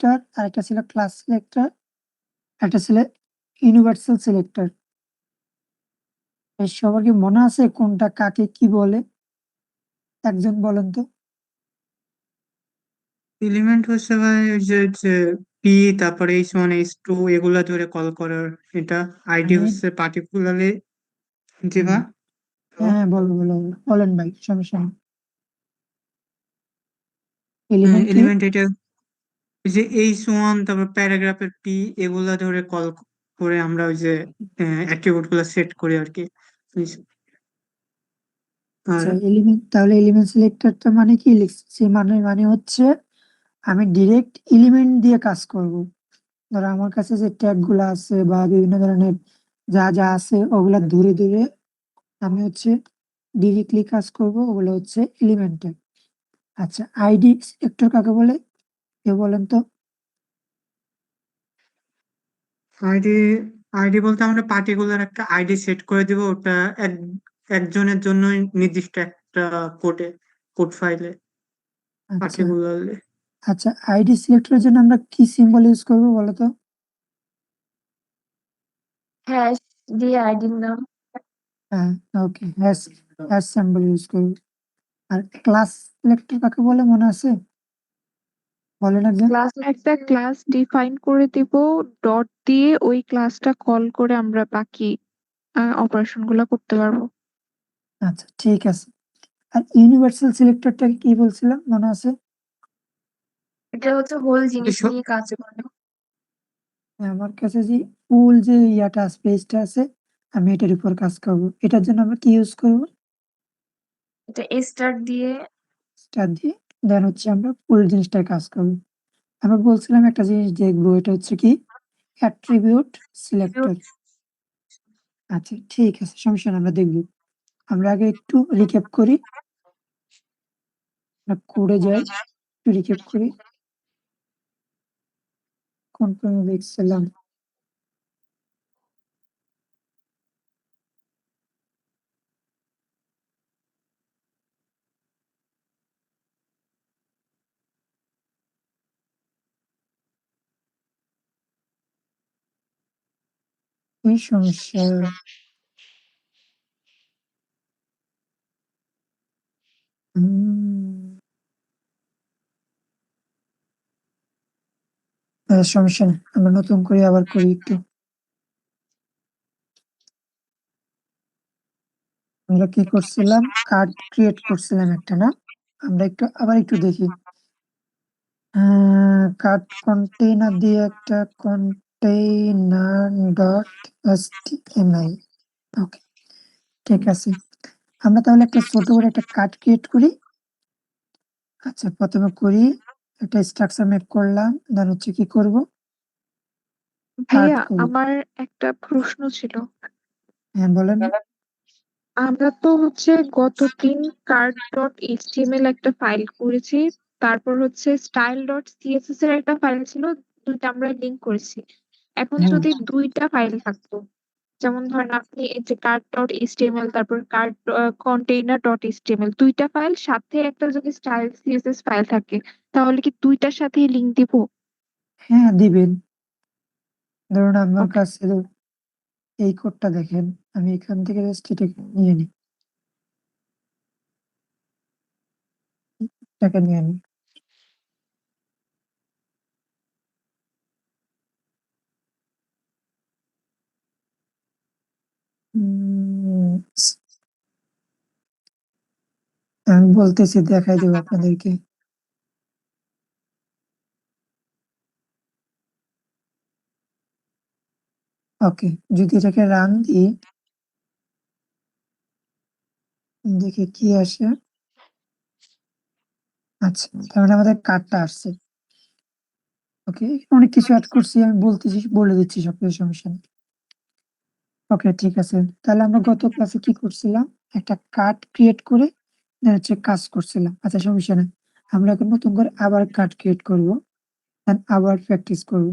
Selector, আরেকটা ছিল class selector, একটা ছিল ইউনিভার্সাল সিলেক্টর। সবার কি মনে আছে কোনটা কাকে কি বলে? একজন বলেন তো। এলিমেন্ট হচ্ছে ভাই ওই যে পি, তারপরে H1 H2 এগুলা ধরে কল করার। এটা আইডি মানে হচ্ছে পার্টিকুলারলি। জি হুম, ভাই। হ্যাঁ হ্যাঁ, বলো বলো বলো। বলেন ভাই, সমস্যা নেই। এলিমেন্ট কি? এলিমেন্ট এটা ওই যে H1, তারপর প্যারাগ্রাফের পি, এগুলা ধরে কল করে আমরা ওই যে অ্যাট্রিবিউট গুলা সেট করি আর কি। আর আচ্ছা, এলিমেন্ট, তাহলে এলিমেন্ট সিলেক্টরটা মানে কি লিখছি? মানে হচ্ছে আমি ডিরেক্ট এলিমেন্ট দিয়ে কাজ করব। ধরো আমার কাছে যে ট্যাগ গুলা আছে বা বিভিন্ন ধরনের যা যা আছে ওগুলা ধরে ধরে আমি হচ্ছে ডিরেক্টলি কাজ করব, ওগুলো হচ্ছে এলিমেন্টে। আচ্ছা, আইডি সিলেক্টর কাকে বলে কেউ বলেন তো? আইডি আইডি বলতে আমরা পার্টিকুলার একটা আইডি সেট করে দিব, ওটা একজনের জন্যই নির্দিষ্ট একটা কোড ফাইলে আচ্ছা পার্টিকুলারলি। আচ্ছা, আইডি সিলেক্টরের জন্য আমরা কি সিম্বল ইউজ করবো বলো তো? হ্যাশ দিয়ে আইডির নাম। হ্যাঁ, ওকে, হ্যাশ, হ্যাশ সিম্বল ইউজ করবো। আর ক্লাস সিলেক্টর কাকে বলে মনে আছে? বলেন একজন। একটা ক্লাস ডিফাইন করে দিব, ডট দিয়ে ওই ক্লাসটা কল করে আমরা বাকি অপারেশন গুলা করতে পারবো। আচ্ছা, ঠিক আছে। আর ইউনিভার্সাল সিলেক্টরটাকে কি বলছিলাম মনে আছে? এটা হচ্ছে হোল জিনিস নিয়ে কাজ করে। আমার কাছে যে ফুল যে ইয়াটা স্পেসটা আছে, আমি এটার উপর কাজ করবো। এটার জন্য আমরা কি ইউজ করবো? এটা স্টার্ট দিয়ে স্টার দিয়ে দেন হচ্ছে আমরা ফুল জিনিসটার কাজ করবো। আমরা বলছিলাম একটা জিনিস দেখবো, এটা হচ্ছে কি অ্যাট্রিবিউট সিলেক্টর। আচ্ছা, ঠিক আছে, সমস্যা না, আমরা দেখবো। আমরা আগে একটু রিক্যাপ করি, কোডে যাই, একটু রিক্যাপ করি। কোন কোন দেখছিলাম? এই সমস্যা। সমস্যা নেই, আমরা নতুন করে আবার করি একটু। আমরা কি করছিলাম? কার্ড ক্রিয়েট করছিলাম একটা, না? আমরা একটু আবার একটু দেখি। কার্ড কন্টেইনার দিয়ে একটা কন্টেইনার ডট এচটিএমএল। ওকে, ঠিক আছে। আমরা তাহলে একটা ছোট করে একটা কার্ড ক্রিয়েট করি। আচ্ছা, প্রথমে করি একটা স্ট্রাকচার মেক করলাম, দেন হচ্ছে কি করব? কার্ড ভাইয়া, করব। আমার একটা প্রশ্ন ছিল। হ্যাঁ, বলেন। আমরা তো গতদিন কার্ড ডট এইচটিএমএল একটা ফাইল করেছি, তারপর স্টাইল ডট সিএসএস এর একটা ফাইল ছিল, দুইটা আমরা লিংক করেছি। এখন হ্যাঁ যদি দুইটা ফাইল থাকতো, যেমন ধরেন আপনি এই যে কার্ড ডট এইচটিএমএল তারপর কার্ড কন্টেইনার ডট এইচটিএমএল, দুইটা ফাইল সাথে একটা যদি স্টাইল সিএসএস ফাইল থাকে, তাহলে কি দুইটার সাথেই লিংক দিব? হ্যাঁ, দিবেন। ধরুন আমার ওকে। কাছে এই কোডটা দেখেন, আমি এখান থেকে জাস্ট এটা নিয়ে নিই, এটাকে নিয়ে নিই। উম, আমি বলতেছি, দেখাই দেবো আপনাদেরকে। ওকে, যদি এটাকে রান দিই, দেখি কি আসে। আচ্ছা, তার মানে আমাদের কার্ডটা আসছে। ওকে, অনেক কিছু অ্যাড করছি, আমি বলতেছি, বলে দিচ্ছি সবকিছু, সমস্যা নেই। ওকে, ঠিক আছে। তাহলে আমরা গত ক্লাসে কি করছিলাম? একটা কার্ড ক্রিয়েট করে then হচ্ছে কাজ করছিলাম। আচ্ছা, সমস্যা নেই, আমরা এখন নতুন করে আবার কার্ড ক্রিয়েট করব, দেন আবার প্র্যাকটিস করব।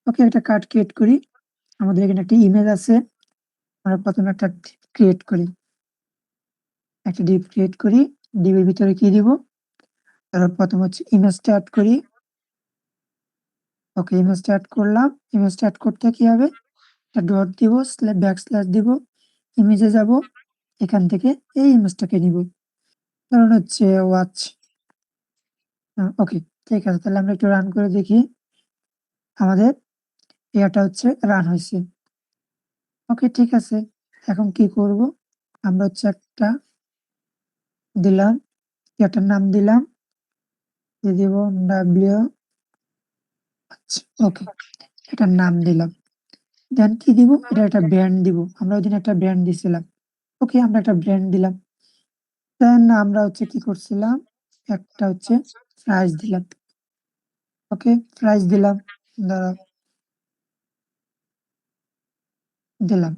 ওকে, একটা কার্ড ক্রিয়েট করি। আমাদের এখানে একটা ইমেজ আছে, আমরা প্রথমে একটা ক্রিয়েট করি, একটা ডিপ ক্রিয়েট করি। ডিপের ভিতরে কি দিব? তারপর প্রথম হচ্ছে ইমেজটা অ্যাড করি, ওকে, ইমেজটা অ্যাড করলাম। ইমেজটা অ্যাড করতে কি হবে? একটা ডট দিব, ব্যাকস্ল্যাশ দিব, ইমেজে যাব, এখান থেকে এই ইমেজটাকে নিব। ধরুন হচ্ছে ওয়াচ। ওকে, ঠিক আছে। তাহলে আমরা একটু রান করে দেখি আমাদের এটা হচ্ছে রান হয়েছে। ওকে, ঠিক আছে। এখন কি করব? আমরা হচ্ছে একটা দিলাম, এটার নাম দিলাম, দিয়ে দিব ডাব্লিউ। আচ্ছা, ওকে, এটার নাম দিলাম। দেন কি দিব? এটা একটা ব্র্যান্ড দিব। আমরা ওই দিন একটা ব্র্যান্ড দিছিলাম। ওকে, আমরা একটা ব্র্যান্ড দিলাম। দেন আমরা হচ্ছে কি করছিলাম? একটা হচ্ছে প্রাইস দিলাম। ওকে, প্রাইস দিলাম। দাঁড়াও, দিলাম।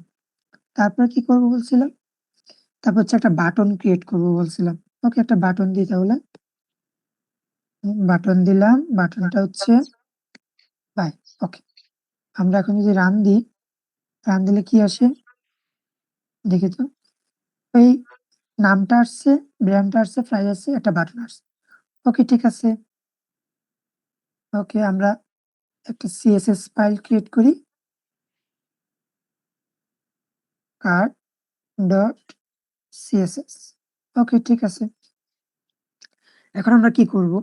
তারপর কি করব বলছিলাম? তারপর হচ্ছে একটা বাটন ক্রিয়েট করব বলছিলাম। ওকে, একটা বাটন দিই তাহলে। বাটন দিলাম। বাটনটা হচ্ছে বাই। ওকে, আমরা এখন যদি রান দিই, রান দিলে কি আসে দেখি তো। ওই নামটা আসছে, ব্র্যান্ডটা আসছে, প্রাইস আসছে, একটা বাটন আসছে। ওকে, ঠিক আছে। ওকে, আমরা একটা সিএসএস ফাইল ক্রিয়েট করি, কার্ড ডট সিএসএস। ওকে, ঠিক আছে। এখন আমরা কি করব?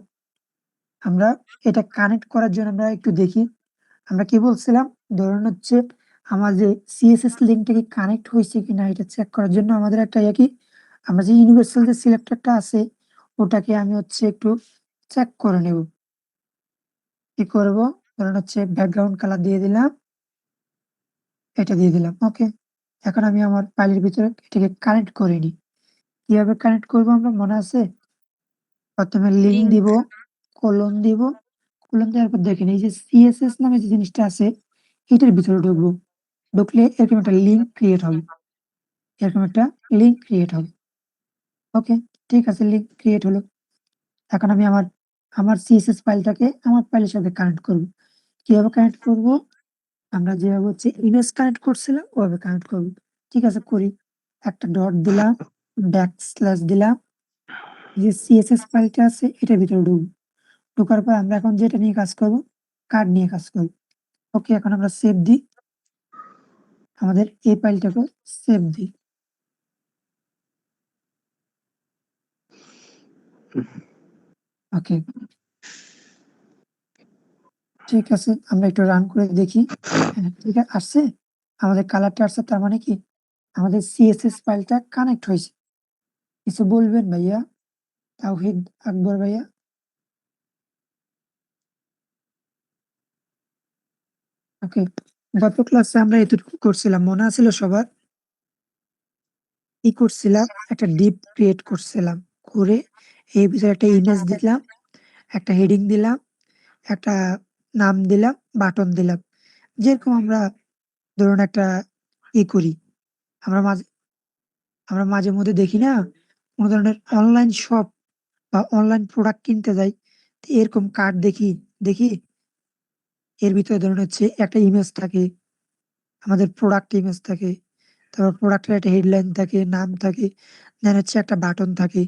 আমরা এটা কানেক্ট করার জন্য আমরা একটু দেখি। আমরা কি বলছিলাম? ধরুন হচ্ছে আমার যে সিএসএস লিঙ্কটা কি কানেক্ট হয়েছে কিনা এটা চেক করার জন্য আমাদের একটা কি, আমরা যে ইউনিভার্সাল যে সিলেক্টরটা আছে ওটাকে আমি হচ্ছে একটু চেক করে নেব। কি করব? ধরুন হচ্ছে ব্যাকগ্রাউন্ড কালার দিয়ে দিলাম, এটা দিয়ে দিলাম। ওকে, এখন আমি আমার ফাইলের ভিতরে এটাকে কানেক্ট করে নিই। কিভাবে কানেক্ট করব আমরা মনে আছে? প্রথমে লিঙ্ক লিঙ্ক দিব, কোলন দিব, কোলন দেওয়ার পর দেখেন এই যে সিএসএস নামে যে জিনিসটা আছে এটার ভিতরে ঢুকবো। ঢুকলে এরকম একটা লিঙ্ক ক্রিয়েট হবে। এরকম একটা লিঙ্ক ক্রিয়েট হবে। ওকে, ঠিক আছে, লিঙ্ক ক্রিয়েট হলো। এখন আমি আমার সিএসএস ফাইলটাকে আমার ফাইলের সাথে কানেক্ট করব। কিভাবে কানেক্ট করব? আমরা যেভাবে হচ্ছে ইমেজ কানেক্ট করছিলাম ওভাবে কানেক্ট করব। ঠিক আছে, করি। একটা ডট দিলাম, ব্যাকস্ল্যাশ দিলাম, যে সিএসএস ফাইলটা আছে এটার ভিতরে ঢুকবো। ঢোকার পর আমরা এখন যেটা নিয়ে কাজ করব, কার্ড নিয়ে কাজ করব। ওকে, এখন আমরা সেভ দিই। আমাদের এই ফাইলটাকে সেভ দিই। ওকে, ঠিক আছে। আমরা একটু রান করে দেখি। হ্যাঁ, ঠিক আসছে। আমাদের কালারটা আসছে, তার মানে কি আমাদের সিএসএস ফাইলটা কানেক্ট হয়েছে। কিছু বলবেন ভাইয়া? তাওহিদ আকবর ভাইয়া? ওকে, গত ক্লাসে আমরা এতটুকু করছিলাম, মনে আছিল সবার? কি করছিলাম? একটা ডিপ ক্রিয়েট করছিলাম, করে এর ভিতরে একটা ইমেজ দিলাম, একটা হেডিং দিলাম, একটা নাম দিলাম, বাটন দিলাম। যেরকম আমরা ধরুন একটা করি, আমরা মাঝে মধ্যে দেখি না, কোনো ধরনের অনলাইন শপ বা অনলাইন প্রোডাক্ট কিনতে যাই, তো এরকম কার্ড দেখি, দেখি এর ভিতরে ধরুন হচ্ছে একটা ইমেজ থাকে, আমাদের প্রোডাক্ট ইমেজ থাকে, তারপর প্রোডাক্টের একটা হেডলাইন থাকে, নাম থাকে, দেন হচ্ছে একটা বাটন থাকে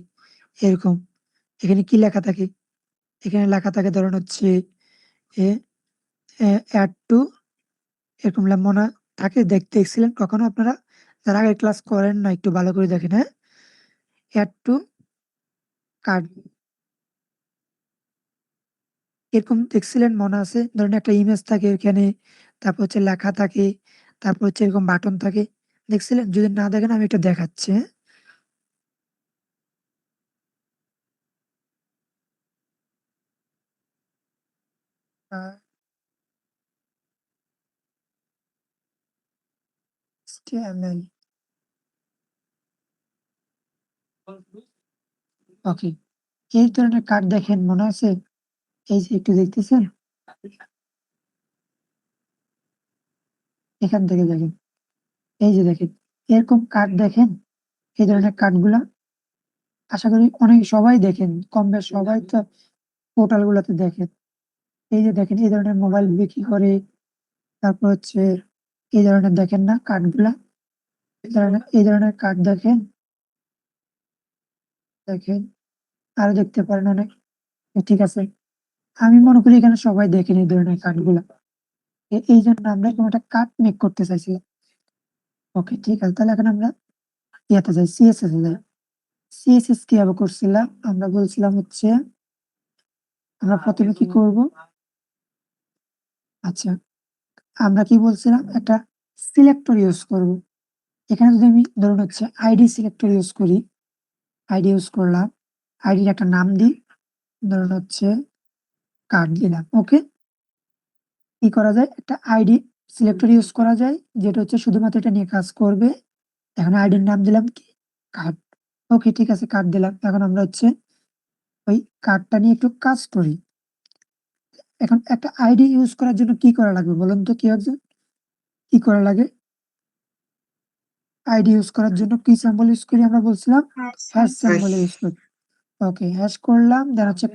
এরকম। এখানে কি লেখা থাকে? এখানে লেখা থাকে ধরুন হচ্ছে এ অ্যাড টু, এরকম মনে থাকে। দেখছিলেন কখনো আপনারা? যারা আগের ক্লাস করেন না একটু ভালো করে দেখেন। হ্যাঁ, অ্যাড টু কার্ড, এরকম দেখছিলেন মনে আছে? ধরেন একটা ইমেজ থাকে এখানে, তারপর হচ্ছে লেখা থাকে, তারপর হচ্ছে এরকম বাটন থাকে। দেখছিলেন? যদি না দেখেন আমি এটা দেখাচ্ছি। হ্যাঁ? HTML। ওকে, এই ধরনের কার্ড দেখেন মনে আছে? এই যে একটু দেখতেছেন, এখান থেকে দেখেন, এই যে দেখেন, এরকম কার্ড দেখেন। এই ধরনের কার্ডগুলা আশা করি অনেক সবাই দেখেন, কম বেশ সবাই তো পোর্টাল গুলাতে দেখেন। এই যে দেখেন, এই ধরনের মোবাইল বিক্রি করে, তারপর হচ্ছে এই ধরনের দেখেন না কার্ডগুলা, এই ধরনের কার্ড দেখেন, দেখেন, আরো দেখতে পারেন অনেক। ঠিক আছে, আমি মনে করি এখানে সবাই দেখেনি এই ধরনের কার্ডগুলা। এই জন্য আমরা এরকম একটা কার্ড মেক করতে চাইছিলাম। ওকে, ঠিক আছে, তাহলে এখন আমরা ইয়াতে যাই, সিএসএস এ যাই। সিএসএস কিভাবে করছিলাম? আমরা বলছিলাম হচ্ছে আমরা প্রথমে কি করব? আচ্ছা, আমরা কি বলছিলাম? একটা সিলেক্টর ইউজ করব। এখানে যদি আমি ধরুন হচ্ছে আইডি সিলেক্টর ইউজ করি, আইডি ইউজ করলাম, আইডির একটা নাম দিই, ধরুন হচ্ছে কার্ড দিলাম। ওকে, কি করা যায়? একটা আইডি সিলেক্টর ইউজ করা যায়, যেটা হচ্ছে শুধুমাত্র এটা নিয়ে কাজ করবে। এখন আইডির নাম দিলাম কি? কার্ড। ওকে, ঠিক আছে, কার্ড দিলাম। এখন আমরা হচ্ছে ওই কার্ডটা নিয়ে একটু কাজ করি। এখন একটা আইডি ইউজ করার জন্য কি করা লাগবে বলুন তো? কেউ একজন কি করা লাগে? আইডি ইউজ করার জন্য কি সিম্বল ইউজ করি? আমরা বলছিলাম হ্যাশ সিম্বল ইউজ করি। ওকে, হ্যাশ করলাম, দেন হচ্ছে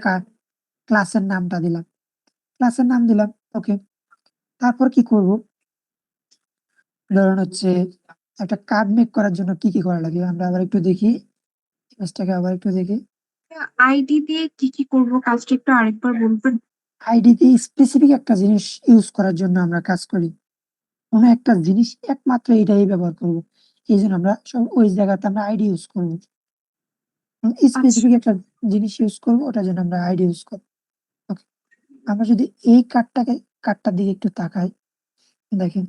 ক্লাসের নামটা দিলাম, ক্লাসের নাম দিলাম। ওকে, তারপর কি করব? ধরুন হচ্ছে একটা কার্ড মেক করার জন্য কি কি করা লাগে আমরা আবার একটু দেখি, ইমেজটাকে আবার একটু দেখি। আইডি দিয়ে কি কি করব কাজটা একটু আরেকবার বলবেন? আইডি দিয়ে স্পেসিফিক একটা জিনিস ইউজ করার জন্য আমরা কাজ করি। কোনো একটা জিনিস একমাত্র এটাই ব্যবহার করব, এই জন্য আমরা সব ওই জায়গাতে আমরা আইডি ইউজ করবো। স্পেসিফিক একটা জিনিস ইউজ করবো, ওটার জন্য আমরা আইডি ইউজ করবো। ওকে, আমরা যদি এই কার্ডটার দিকে একটু তাকাই, দেখেন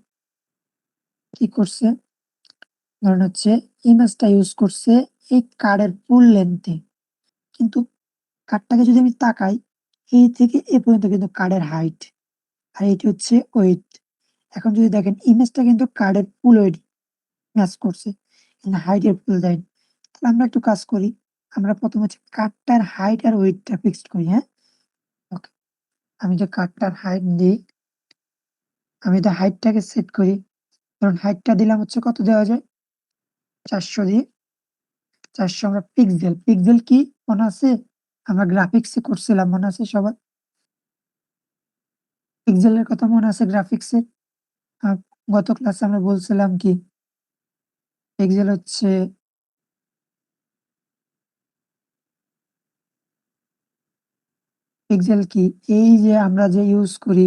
কি করছে। ধরেন হচ্ছে ইমেজটা ইউজ করছে এই কার্ডের ফুল লেন্থে, কিন্তু কার্ডটাকে যদি আমি তাকাই, এই থেকে এ পর্যন্ত কিন্তু কার্ডের হাইট, আর এটি হচ্ছে ওয়েট। এখন যদি দেখেন ইমেজটা কিন্তু কার্ডের ফুল ওয়েট ম্যাচ করছে, কিন্তু হাইটের ফুল দেয়নি। তাহলে আমরা একটু কাজ করি, আমরা প্রথম হচ্ছে কার্ডটার হাইট আর ওয়েটটা ফিক্সড করি। হ্যাঁ, ওকে, আমি যে কার্ডটার হাইট দিই, আমি তো হাইটটাকে সেট করি। ধরুন হাইটটা দিলাম হচ্ছে কত দেওয়া যায়? 400 দিয়ে। 400 আমরা পিক্সেল, পিক্সেল কি মনে আছে? আমরা গ্রাফিক্সে করছিলাম, মনে আছে সবার? পিক্সেলের কথা মনে আছে গ্রাফিক্সের? গত ক্লাসে আমরা বলছিলাম কি পিক্সেল হচ্ছে পিক্সেল কি? এই যে আমরা যে ইউজ করি,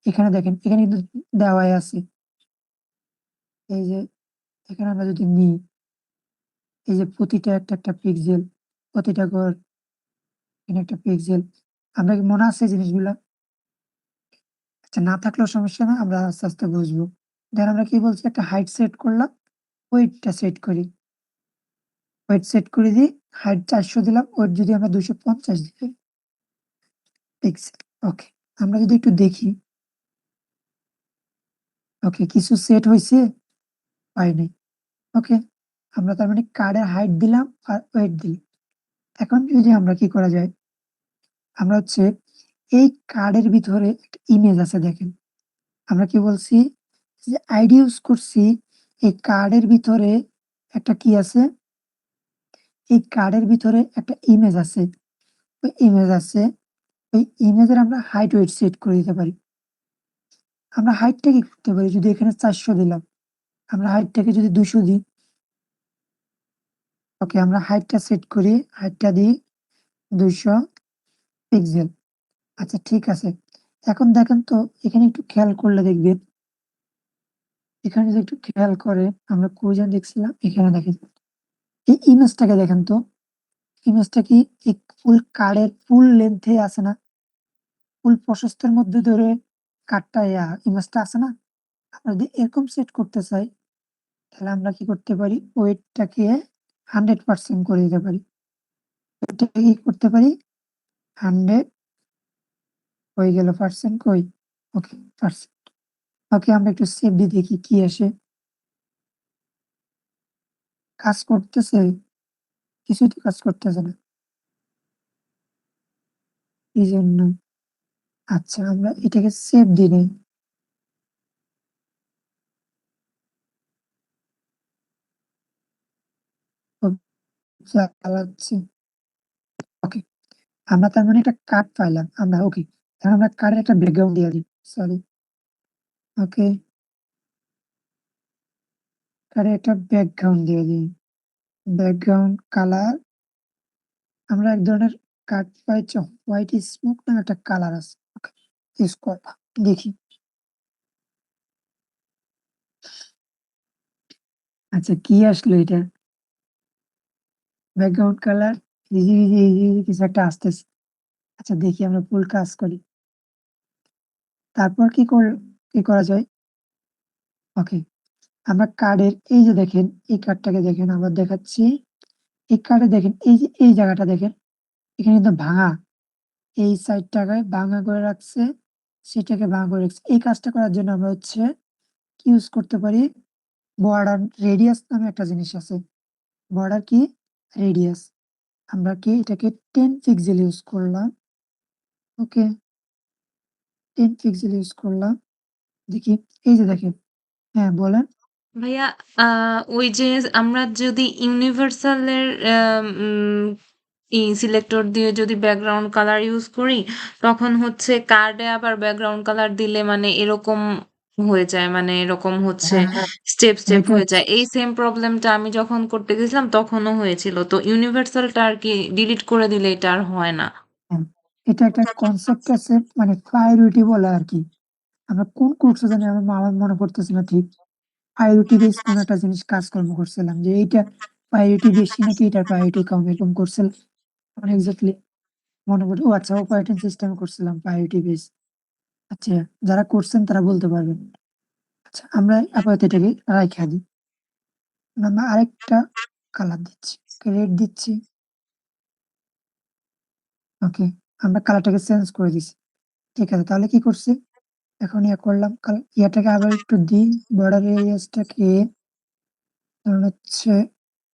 এখানে দেখেন, এখানে কিন্তু দেওয়াই আছে। এই যে এখানে আমরা যদি নিই, এই যে প্রতিটা একটা পিক্সেল, প্রতিটা ঘর এখানে একটা পিক্সেল। আমরা কি মনে আছে জিনিসগুলা? আচ্ছা, না থাকলেও সমস্যা না, আমরা আস্তে আস্তে বুঝবো। দেন আমরা কি বলছি? একটা হাইট সেট করলাম, ওয়েটটা সেট করি, ওয়েট সেট করে দিই, হাইট 400 দিলাম, ওয়েট যদি আমরা 250 দিই পিক্সেল। ওকে, আমরা যদি একটু দেখি, ওকে, কিছু সেট হয়েছে? হয় নাই। ওকে, আমরা তার মানে কার্ডের হাইট দিলাম আর ওয়েট দিলাম। এখন যদি আমরা কি করা যায়? আমরা হচ্ছে এই কার্ডের ভিতরে একটা ইমেজ আছে, দেখেন আমরা কি বলছি? যে আইডি ইউজ করছি, এই কার্ডের ভিতরে একটা কি আছে? এই কার্ডের ভিতরে একটা ইমেজ আছে, ওই ইমেজ আছে, ওই ইমেজের আমরা হাইট ওয়েট সেট করে দিতে পারি। আমরা হাইটটা কি করতে পারি? যদি এখানে 400 দিলাম, আমরা হাইটটাকে যদি 200 দিই, ওকে, আমরা হাইটটা সেট করি, হাইটটা দিই 200 পিক্সেল। আচ্ছা, ঠিক আছে। এখন দেখেন তো, এখানে একটু খেয়াল করলে দেখবেন, এখানে যদি একটু খেয়াল করে, আমরা কই যেন দেখছিলাম, এখানে দেখেন এই ইমেজটাকে দেখেন তো, ইমেজটা কি এই ফুল কার্ডের ফুল লেন্থে আছে না? ফুল প্রশস্তের মধ্যে ধরে কার্ডটা ইমেজটা আছে না? আমরা যদি এরকম সেট করতে চাই, তাহলে আমরা কি করতে পারি? ওয়েটটাকে 100% করে দিতে পারি। ওয়েটটাকে কি করতে পারি? 100 হয়ে গেল, পার্সেন্ট কই? ওকে, পার্সেন্ট। ওকে, আমরা একটু সেভ দিয়ে দেখি কি আসে। কাজ করতেছে? কিছুই তো কাজ করতেছে না, এই জন্য। আচ্ছা, আমরা এটাকে সেভ দিয়ে নেই। চালাচ্ছি। ওকে, আমরা তার মানে একটা কার্ড পাইলাম আমরা। ওকে, এখন আমরা কার্ডের একটা ব্যাকগ্রাউন্ড দিয়ে দিই। সরি, ওকে, কার্ডের একটা ব্যাকগ্রাউন্ড দিয়ে দিই। ব্যাকগ্রাউন্ড কালার আমরা এক ধরনের কাট পাইছো হোয়াইট স্মোক নামে একটা কালার আছে, ওকে ইউজ করবা। দেখি আচ্ছা কি আসলো এটা, background colour easy easy easy easy কিছু একটা আসতেছে। আচ্ছা দেখি আমরা ফুল কাজ করি, তারপর কি করা যায়। ওকে, আমরা কার্ডের এই যে দেখেন, এই কার্ডটাকে দেখেন, আবার দেখাচ্ছি। এই কার্ডে দেখেন, এই যে এই জায়গাটা দেখেন, এখানে কিন্তু ভাঙা, এই সাইডটাকে ভাঙা করে রাখছে, সেটাকে ভাঙা করে রাখছে। এই কাজটা করার জন্য আমরা হচ্ছে কি ইউজ করতে পারি, বর্ডার রেডিয়াস নামে একটা জিনিস আছে। বর্ডার কি, রেডিয়াস। আমরা কি এটাকে 10 পিক্সেল ইউজ করলাম। ওকে, 10 পিক্সেল ইউজ করলাম। দেখি এই যে দেখেন, হ্যাঁ বলেন। ভাইয়া ওই যে আমরা যদি ইউনিভার্সালের সিলেক্টর দিয়ে যদি ব্যাকগ্রাউন্ড কালার ইউজ করি, তখন হচ্ছে কার্ডে আবার ব্যাকগ্রাউন্ড কালার দিলে মানে এরকম হয়ে যায়, মানে এরকম হচ্ছে হ্যাঁ হ্যাঁ, স্টেপ স্টেপ এটা হয়ে হচ্ছে যায়। এই সেম প্রবলেমটা আমি যখন করতে গেছিলাম তখনও হয়েছিল। তো ইউনিভার্সালটা আর কি ডিলিট করে দিলে এটা আর হয় না। হ্যাঁ, এটা একটা কনসেপ্ট আছে, মানে প্রায়োরিটি বলে আর কি। আমরা কোন কোর্সে জানি, আমার মনে পড়তেছে না ঠিক। প্রায়োরিটি বেস কোন একটা জিনিস কাজকর্ম করছিলাম, যে এইটা প্রায়োরিটি বেশি নাকি এটার প্রায়োরিটি কম, এরকম করছিলাম। আমার এক্স্যাক্টলি মনে পড়ে। ও আচ্ছা, অপারেটিং সিস্টেম করছিলাম প্রায়োরিটি বেস। আচ্ছা, যারা করছেন তারা বলতে পারবেন। আচ্ছা, আমরা আপাতত এটাকে রাইখা দিই। আমরা আরেকটা কালার দিচ্ছি, রেড দিচ্ছি। ওকে, আমরা কালারটাকে চেঞ্জ করে দিছি। ঠিক আছে, তাহলে কি করছি, এখন ইয়া করলাম, ইয়াটাকে আবার একটু দিই, বর্ডার এরিয়াসটাকে ধরুন হচ্ছে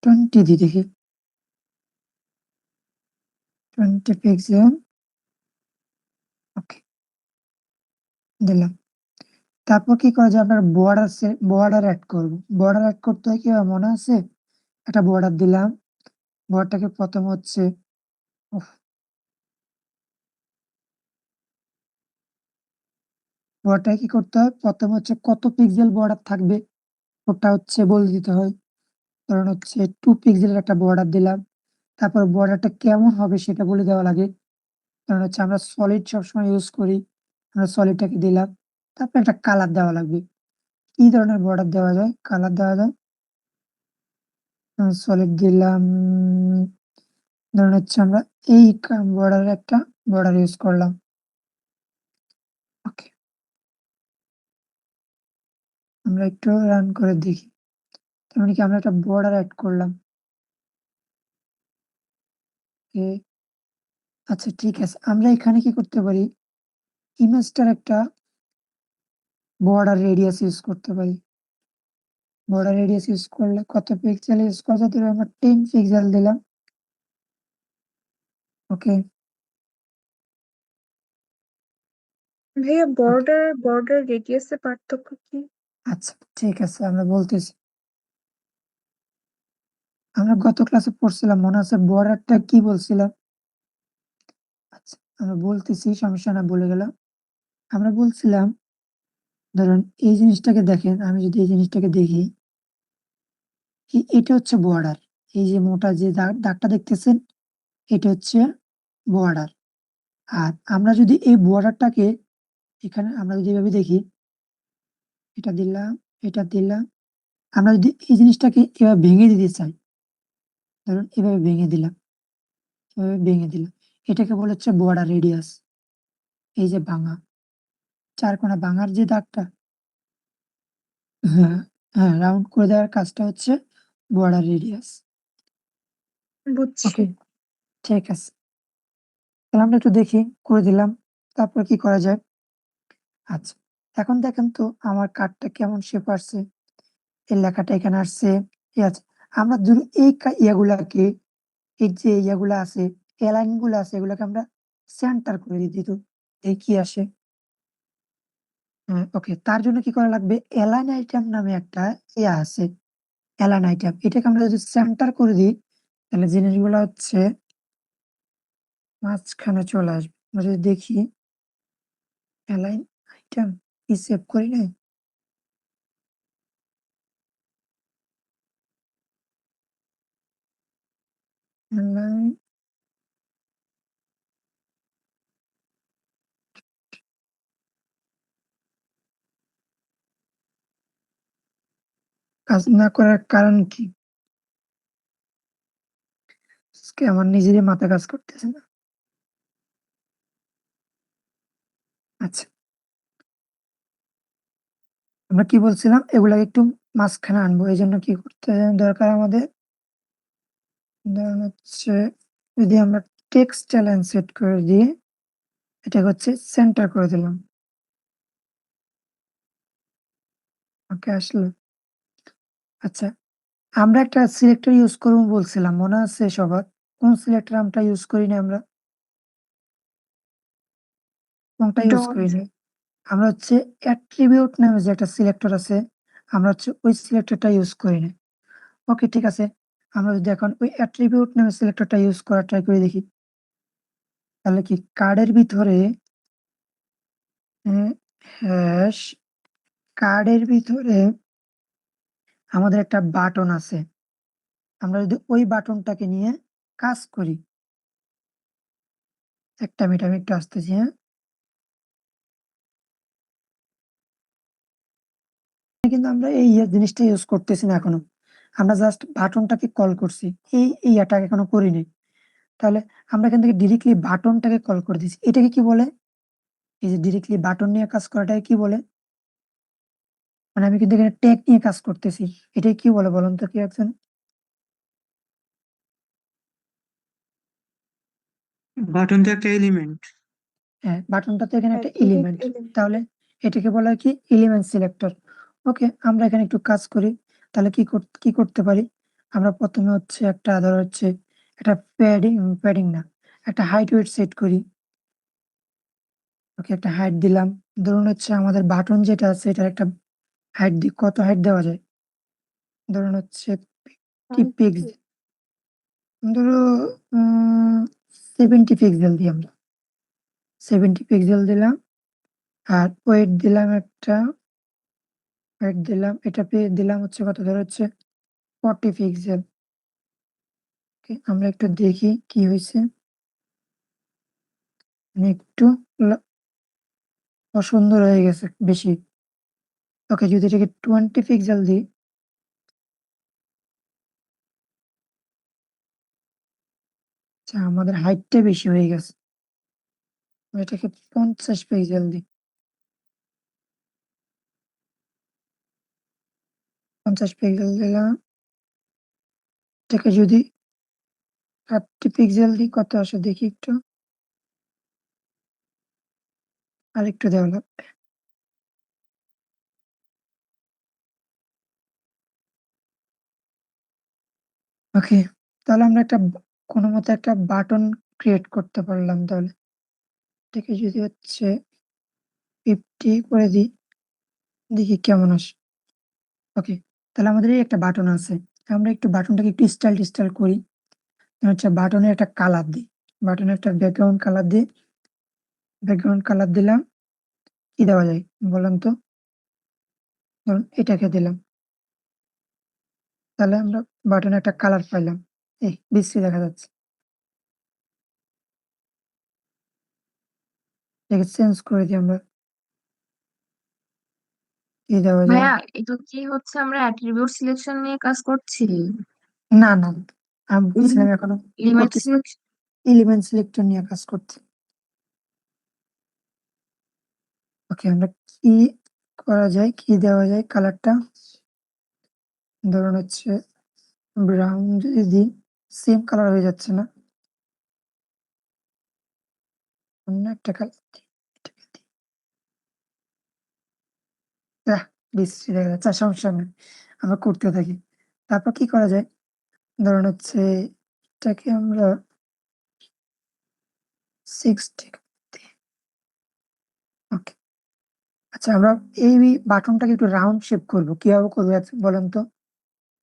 20 দিই, দেখি 20 পিক্সেল। ওকে, দিলাম। তারপর কি করা যায়, আপনার বর্ডার অ্যাড করব। বর্ডার অ্যাড করতে হয় কিভাবে মনে আছে, একটা বর্ডার দিলাম। বর্ডারটাকে প্রথম হচ্ছে, উফ, বর্ডারটাকে কি করতে হয়, প্রথম হচ্ছে কত পিক্সেল বর্ডার থাকবে ওটা হচ্ছে বলে দিতে হয়। ধরুন হচ্ছে 2 পিক্সেলের একটা বর্ডার দিলাম। তারপর বর্ডারটা কেমন হবে সেটা বলে দেওয়া লাগে। কারণ হচ্ছে আমরা সলিড সবসময় ইউজ করি, আমরা সলিডটাকে দিলাম। তারপর একটা কালার দেওয়া লাগবে। কি ধরনের বর্ডার দেওয়া যায়, কালার দেওয়া যায়, সলিড দিলাম। ধরুন হচ্ছে আমরা এই বর্ডারের একটা বর্ডার ইউজ করলাম। ওকে, আমরা একটু রান করে দেখি। তার মানে কি আমরা একটা বর্ডার অ্যাড করলাম। আচ্ছা ঠিক আছে, আমরা এখানে কি করতে পারি, ইমেজটার একটা বর্ডার রেডিয়াস ইউজ করতে পারি। বর্ডার রেডিয়াস ইউজ করলে কত পিক্সেল ইউজ করা যায়, আমরা 10 পিক্সেল দিলাম। ওকে, ভাইয়া বর্ডার রেডিয়াসের পার্থক্য কি? আচ্ছা ঠিক আছে, আমরা বলতেছি। আমরা গত ক্লাসে পড়ছিলাম মনে আছে, বর্ডারটা কি বলছিলাম। আচ্ছা, আমরা বলতেছি, সমস্যা না, বলে গেলাম। আমরা বলছিলাম, ধরুন এই জিনিসটাকে দেখেন, আমি যদি এই জিনিসটাকে দেখি, এটা হচ্ছে বর্ডার। এই যে মোটা যে দাগটা দেখতেছেন, এটা হচ্ছে বর্ডার। আর আমরা যদি এই বর্ডারটাকে এখানে আমরা যদি এভাবে দেখি, এটা দিলাম, এটা দিলাম। আমরা যদি এই জিনিসটাকে এভাবে ভেঙে দিতে চাই, ধরুন এভাবে ভেঙে দিলাম, এভাবে ভেঙে দিলাম, এটাকে বলা হচ্ছে বর্ডার রেডিয়াস। এই যে ভাঙা, চার কোণা ভাঙার যে দাগটা, হ্যাঁ হ্যাঁ, রাউন্ড করে দেওয়ার কাজটা হচ্ছে বর্ডার রেডিয়াস। বুঝছি। ওকে, ঠিক আছে, তাহলে আমরা একটু দেখি, করে দিলাম। তারপর কি করা যায়। আচ্ছা, এখন দেখেন তো আমার কার্ডটা কেমন শেপ আসছে, এই লেখাটা এখানে আসছে। ঠিক আছে, আমরা যদি এই ইয়াগুলাকে, এই যে ইয়াগুলা আছে, এলাইন গুলো আছে, এগুলাকে আমরা সেন্টার করে দিই তো, এই কি আসে। ওকে, তার জন্য কি করা লাগবে, এলাইন আইটেম নামে একটা ইয়া আছে, এলাইন আইটেম। এটাকে আমরা যদি সেন্টার করে দিই, তাহলে জিনিসগুলো হচ্ছে মাঝখানে চলে আসবে। আমরা যদি দেখি, অ্যালাইন আইটেম কি সেভ করি নাই? অ্যালাইন কাজ না করার কারণ কি? আজকে আমার নিজেরই মাথা কাজ করতেছে না। আচ্ছা। আমরা কি বলছিলাম? এগুলাকে একটু মাঝখানে আনবো। এজন্য কি করতে দরকার আমাদের? ধরুন হচ্ছে যদি আমরা টেক্সট অ্যালাইন সেট করে দিয়ে এটাকে হচ্ছে সেন্টার করে দিলাম। ওকে আসলো। আচ্ছা, আমরা একটা সিলেক্টর ইউজ করব বলছিলাম। মনে আছে সবার? কোন সিলেক্টর আমরা ইউজ করি না আমরা? কোনটা ইউজ Dot. করি না? আমরা হচ্ছে অ্যাট্রিবিউট নামে যে একটা সিলেক্টর আছে, আমরা হচ্ছে ওই সিলেক্টরটা ইউজ করি না। ওকে ঠিক আছে। আমরা যদি এখন ওই অ্যাট্রিবিউট নামে সিলেক্টরটা ইউজ করার ট্রাই করে দেখি। তাহলে কি কার্ডের ভিতরে হ্যাশ কার্ডের ভিতরে আমাদের একটা বাটন আছে। আমরা যদি ওই বাটনটাকে নিয়ে কাজ করি। একটা মিনিট আমি একটু আসতেছি, হ্যাঁ? কিন্তু আমরা এই জিনিসটা ইউজ করতেছি না এখনো। আমরা জাস্ট বাটনটাকে কল করছি। এই ইয়াটাকে এখনো করিনি। তাহলে আমরা এখান থেকে ডিরেক্টলি বাটনটাকে কল করে দিছি। এটাকে কি বলে? এই যে ডিরেক্টলি বাটন নিয়ে কাজ করাটাকে কি বলে? মানে আমি কিন্তু এখানে ট্যাগ নিয়ে কাজ করতেছি। এটাকে কি বলে বলুন তো কেউ একজন? বাটন তো একটা এলিমেন্ট। হ্যাঁ, বাটনটা তো এখানে একটা Attribute এলিমেন্ট। element. তাহলে এটাকে বলা হয় কি? Element selector. ওকে, আমরা এখানে একটু কাজ করি। তাহলে কি করতে পারি? আমরা ১ম এ হচ্ছে একটা ধরো হচ্ছে একটা প্যাডিং না, একটা হাইট ওয়েট সেট করি। ওকে, একটা হাইট দিলাম। ধরুন হচ্ছে আমাদের বাটন যেটা আছে এটার একটা হাইট দিই। কত হাইট দেওয়া যায়? ধরুন হচ্ছে 50 পিক্সেল। ধরো 70 পিক্সেল দিই আমরা। 70 পিক্সেল দিলাম। আর ওয়েট দিলাম একটা। ওয়েট দিলাম। এটা দিলাম হচ্ছে কত? ধরো হচ্ছে 40 পিক্সেল। ওকে, আমরা একটু দেখি কি হইছে। মানে একটু লা অসুন্দর হয়ে গেছে বেশি। ওকে, যদি এটাকে 20 পিক্সেল দিই। আচ্ছা, আমাদের হাইটটা বেশি হয়ে গেছে। এটাকে 50 পিক্সেল দিই। 50 পিক্সেল দিলাম। এটাকে যদি 30 পিক্সেল দিই কত আসে দেখি একটু। আরেকটু দেওয়া লাগবে। ওকে, তাহলে আমরা একটা কোনমতে একটা বাটন ক্রিয়েট করতে পারলাম তাহলে। এটাকে যদি হচ্ছে 50 করে দিই, দেখি কেমন আসে। ওকে, তাহলে আমাদের এই একটা বাটন আছে। আমরা একটু বাটনটাকে একটু স্টাইল করি। হচ্ছে বাটনের একটা কালার দিই। বাটনের একটা ব্যাকগ্রাউন্ড কালার দিই। ব্যাকগ্রাউন্ড কালার দিলাম। কি দেওয়া যায় বলেন তো? ধরুন এটাকে দিলাম। তাহলে আমরা বাটনে একটা কালার পাইলাম। বিশ্রী দেখা যাচ্ছে। এটাকে চেঞ্জ করে দিই আমরা। কি দেওয়া যায়? ভাইয়া এটা কি হচ্ছে আমরা অ্যাট্রিবিউট সিলেকশন নিয়ে কাজ করছি? না, না। আমি বলছিলাম এখনো এলিমেন্ট করতেছি। সিলেকশন। এলিমেন্ট সিলেক্টর নিয়ে কাজ করছি। ওকে, আমরা কি করা যায়? কি দেওয়া যায় কালারটা? ধরুন হচ্ছে ব্রাউন যদি দিই, সেম কালার হয়ে যাচ্ছে না? অন্য একটা কালার দিই। এটাকে দিই। বিশ্রী দেখা যাচ্ছে। সমস্যা নেই। আমরা করতে থাকি। তারপর কি করা যায়? ধরুন হচ্ছে এটাকে আমরা 60 দিই। ওকে। আচ্ছা, আমরা এই বাটনটাকে একটু রাউন্ড শেপ করব। কিভাবে করব বলেন তো?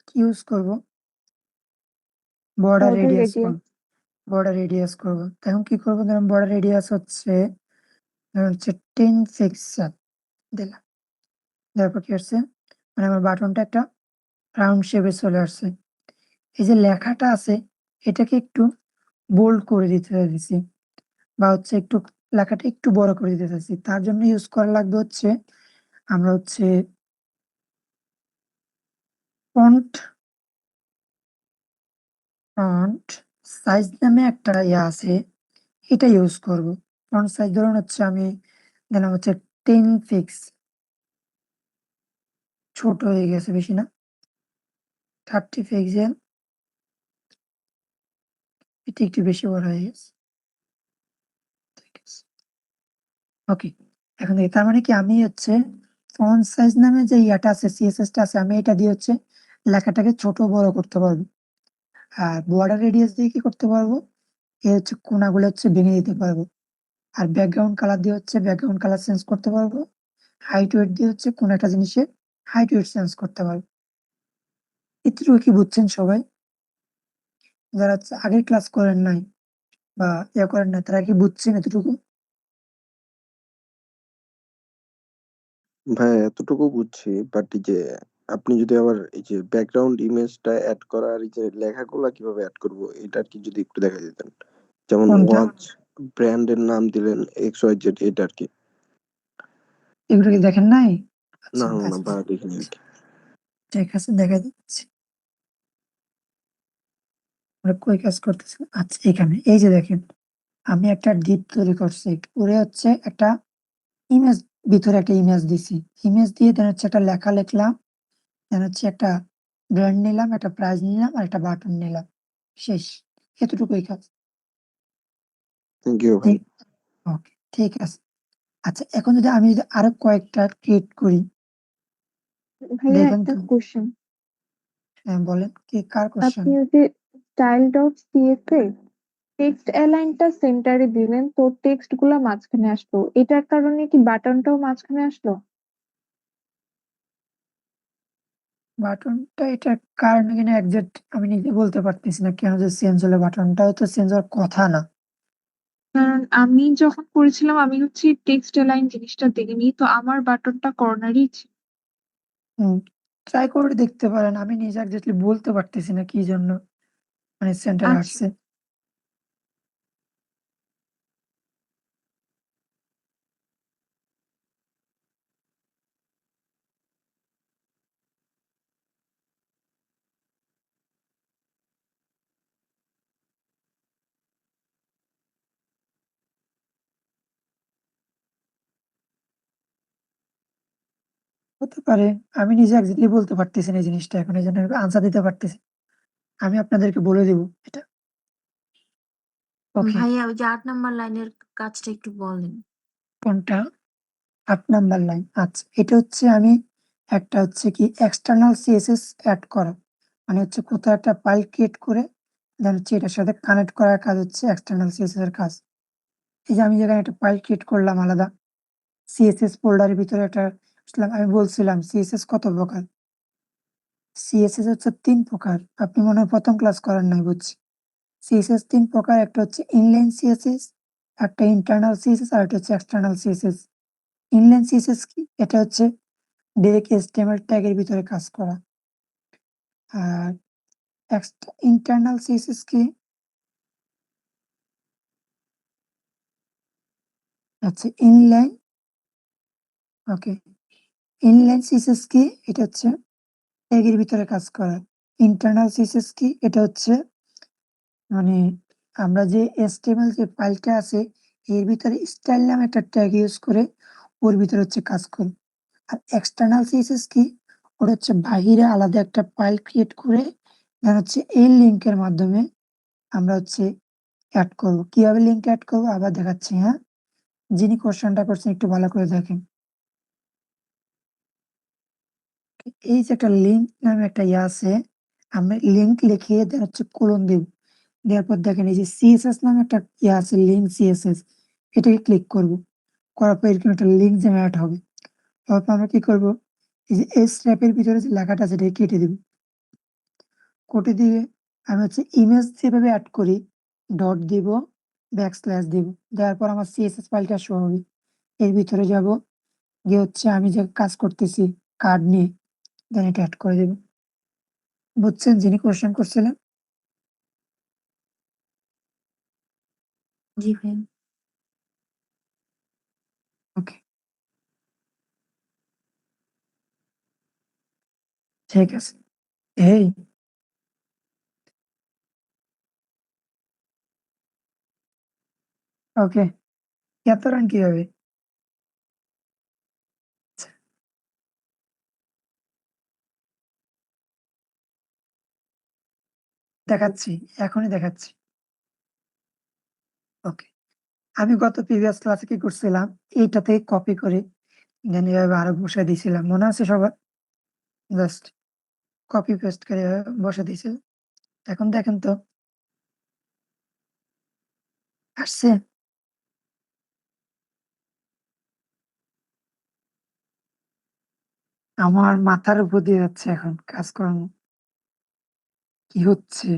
কি ইউজ করব? Border Border radius radius. করব। বর্ডার রেডিয়াস করব। এখন কি করব? ধরুন বর্ডার রেডিয়াস হচ্ছে ধরুন হচ্ছে 10 পিক্সেল দিলাম। তারপর কি হচ্ছে? মানে আমার বাটনটা একটা রাউন্ড শেপে চলে আসছে। এই যে লেখাটা আছে এটাকে একটু বোল্ড করে দিতে চাইছি বা হচ্ছে একটু লেখাটা একটু বড় করে দিতে চাইছি। তার জন্য ইউজ করা লাগবে হচ্ছে আমরা হচ্ছে ফন্ট সাইজ নামে একটা আছে, এটা ইউজ করব। ফন্ট সাইজ ধরুন হচ্ছে আমি দিলাম হচ্ছে 10 পিক্স, ছোট হয়ে গেছে বেশি না, 30 পিক্সেল, এটা একটু বেশি বড় হয়ে গেছে। ওকে, এখন দেখি তার মানে কি আমি হচ্ছে ফন্ট সাইজ নামে যে ইয়াটা আছে, সিএসএসটা আছে, আমি এটা দিয়ে হচ্ছে লেখাটাকে ছোট বড় করতে পারবো। আর বর্ডার রেডিয়াস দিয়ে কি করতে পারবো, এ হচ্ছে কোনাগুলো হচ্ছে ভেঙে দিতে পারবো। আর ব্যাকগ্রাউন্ড কালার দিয়ে হচ্ছে ব্যাকগ্রাউন্ড কালার চেঞ্জ করতে পারবো। হাইট ওয়েট দিয়ে হচ্ছে কোন একটা জিনিসের হাইট ওয়েট চেঞ্জ করতে পারবো। এটুকু কি বুঝছেন সবাই? যারা হচ্ছে আগের ক্লাস করেন নাই বা ইয়ে করেন না, তারা কি বুঝছেন এতটুকু? ভাই এতটুকু বুঝছি, বাট এই যে আপনি যদি আবার এই যে ব্যাকগ্রাউন্ড ইমেজটা অ্যাড করা আর এই যে লেখাগুলা কিভাবে অ্যাড করব, এটা আর কি যদি একটু দেখা দিতেন। যেমন কোনটা? ওয়াচ ব্র্যান্ডের নাম দিলেন XYZ, এটা আর কি। এগুলো কি দেখেন নাই? না আচ্ছা না, আচ্ছা, বা দেখিনি আর কি। ঠিক আছে, দেখা দিচ্ছি। আমরা কই কাজ করতেছি? আচ্ছা, এখানে এই যে দেখেন, আমি একটা ডিপ তৈরি করছি, করে হচ্ছে একটা ইমেজ, ভিতরে একটা ইমেজ দিছি, ইমেজ দিয়ে দেন হচ্ছে একটা লেখা লিখলাম, দেন হচ্ছে একটা ব্র্যান্ড নিলাম, একটা প্রাইস নিলাম, আর একটা বাটন নিলাম, শেষ। এতটুকুই কাজ। থ্যাংক ইউ ভাই। ওকে, ঠিক আছে। আচ্ছা, এখন যদি আমি যদি আরো কয়েকটা ক্রিয়েট করি, ভাইয়া দেখেন একটা তো। কোশ্চেন, হ্যাঁ, বলেন, কি কার কোশ্চেন? আপনি ওই যে স্টাইল ডট সিএসএস টেক্সট অ্যালাইনটা সেন্টারে দিলেন, তো টেক্সট গুলা মাঝখানে আসলো, এটার কারণে কি বাটনটাও মাঝখানে আসলো? বাটনটা এটা কারণ কিনা একজ্যাক্ট আমি নিজে বলতে পারতেছি না কেন যে চেঞ্জ হলো, বাটনটাও তো চেঞ্জ হওয়ার কথা না। কারণ আমি যখন করেছিলাম আমি হচ্ছে টেক্সট অ্যালাইন জিনিসটা দেখিনি, তো আমার বাটনটা কর্নারই ছিল। ট্রাই করে দেখতে পারেন, আমি নিজে একজ্যাক্টলি বলতে পারতেছি না কি জন্য মানে সেন্টারে আচ্ছা, আসছে। হতে পারে, আমি নিজে একজ্যাক্টলি বলতে পারতেছি না এই জিনিসটা, এখন এই জন্য আনসার দিতে পারতেছি। আমি আপনাদেরকে বলে দিব এটা। ওকে, ভাইয়া ওই যে ৮ নাম্বার লাইনের কাজটা একটু বলেন। কোনটা? ৮ নাম্বার লাইন। আচ্ছা, এটা হচ্ছে আমি একটা হচ্ছে কি এক্সটার্নাল সিএসএস অ্যাড করা, মানে হচ্ছে কোথাও একটা ফাইল ক্রিয়েট করে দেন হচ্ছে এটার সাথে কানেক্ট করার কাজ হচ্ছে এক্সটার্নাল সিএসএস এর কাজ। এই যে আমি যেখানে একটা ফাইল ক্রিয়েট করলাম আলাদা সিএসএস ফোল্ডারের ভিতরে একটা, আমি বলছিলাম সিএসএস কত প্রকার। সিএসএস হচ্ছে ৩ প্রকার, আপনি মনে হয় প্রথম ক্লাস করেন নাই, বুঝছি। সিএসএস ৩ প্রকার, একটা হচ্ছে ইনলাইন সিএসএস, একটা ইন্টারনাল সিএসএস, আর একটা হচ্ছে এক্সটার্নাল সিএসএস। ইনলাইন সিএসএস কি? এটা হচ্ছে ডিরেক্ট HTML ট্যাগের ভিতরে কাজ করা। আর ইন্টারনাল সিএসএস কি? আচ্ছা, ইনলাইন। ওকে, ইনলাইন সিএসএস কি? এটা হচ্ছে ট্যাগের ভিতরে কাজ করা। ইন্টারনাল সিএসএস কি? এটা হচ্ছে মানে আমরা যে HTML যে ফাইলটা আছে এর ভিতরে স্টাইল নামে একটা ট্যাগ ইউজ করে ওর ভিতরে হচ্ছে কাজ করি। আর এক্সটার্নাল সিএসএস কি? ওটা হচ্ছে বাহিরে আলাদা একটা ফাইল ক্রিয়েট করে দেন হচ্ছে এই লিঙ্কের মাধ্যমে আমরা হচ্ছে অ্যাড করব। কিভাবে লিঙ্ক অ্যাড করব আবার দেখাচ্ছি, হ্যাঁ? যিনি কোশ্চেনটা করছেন একটু ভালো করে দেখেন। এই যে একটা লিঙ্ক নামে একটা ইয়ে আছে, আমরা লিঙ্ক লিখে দেন হচ্ছে কোলন দেব। দেওয়ার পর দেখেন এই যে সিএসএস নামে একটা ইয়ে আছে, লিঙ্ক সিএসএস, এটাকে ক্লিক করব। করার পর এরকম একটা লিঙ্ক জেনারেট হবে। তারপর আমরা কি করব, এই যে এস স্ট্র্যাপের ভিতরে যে লেখাটা আছে এটাকে কেটে দিব। কেটে দিয়ে আমি হচ্ছে ইমেজ যেভাবে অ্যাড করি, ডট দিব, ব্যাকস্ল্যাশ দিব, দেওয়ার পর আমার সিএসএস ফাইলটা শো হবে। এর ভিতরে যাব, গিয়ে হচ্ছে আমি যে কাজ করতেছি কার্ড নিয়ে, দেন এটা অ্যাড করে দেব। বুঝছেন যিনি কোশ্চেন করছিলেন? জি ভাইয়া। ওকে, ঠিক আছে। এই ওকে, এত রান কিভাবে? আচ্ছা, দেখাচ্ছি, এখনই দেখাচ্ছি। ওকে, আমি গত প্রিভিয়াস ক্লাসে কি করছিলাম, এইটা থেকে কপি করে দেন এভাবে আরো বসায় দিয়েছিলাম, মনে আছে সবার? জাস্ট কপি পেস্ট করে এভাবে বসে দিয়েছিলাম। এখন দেখেন তো আসছে? আমার মাথার উপর দিয়ে যাচ্ছে এখন কাজকর্ম। কি হচ্ছে?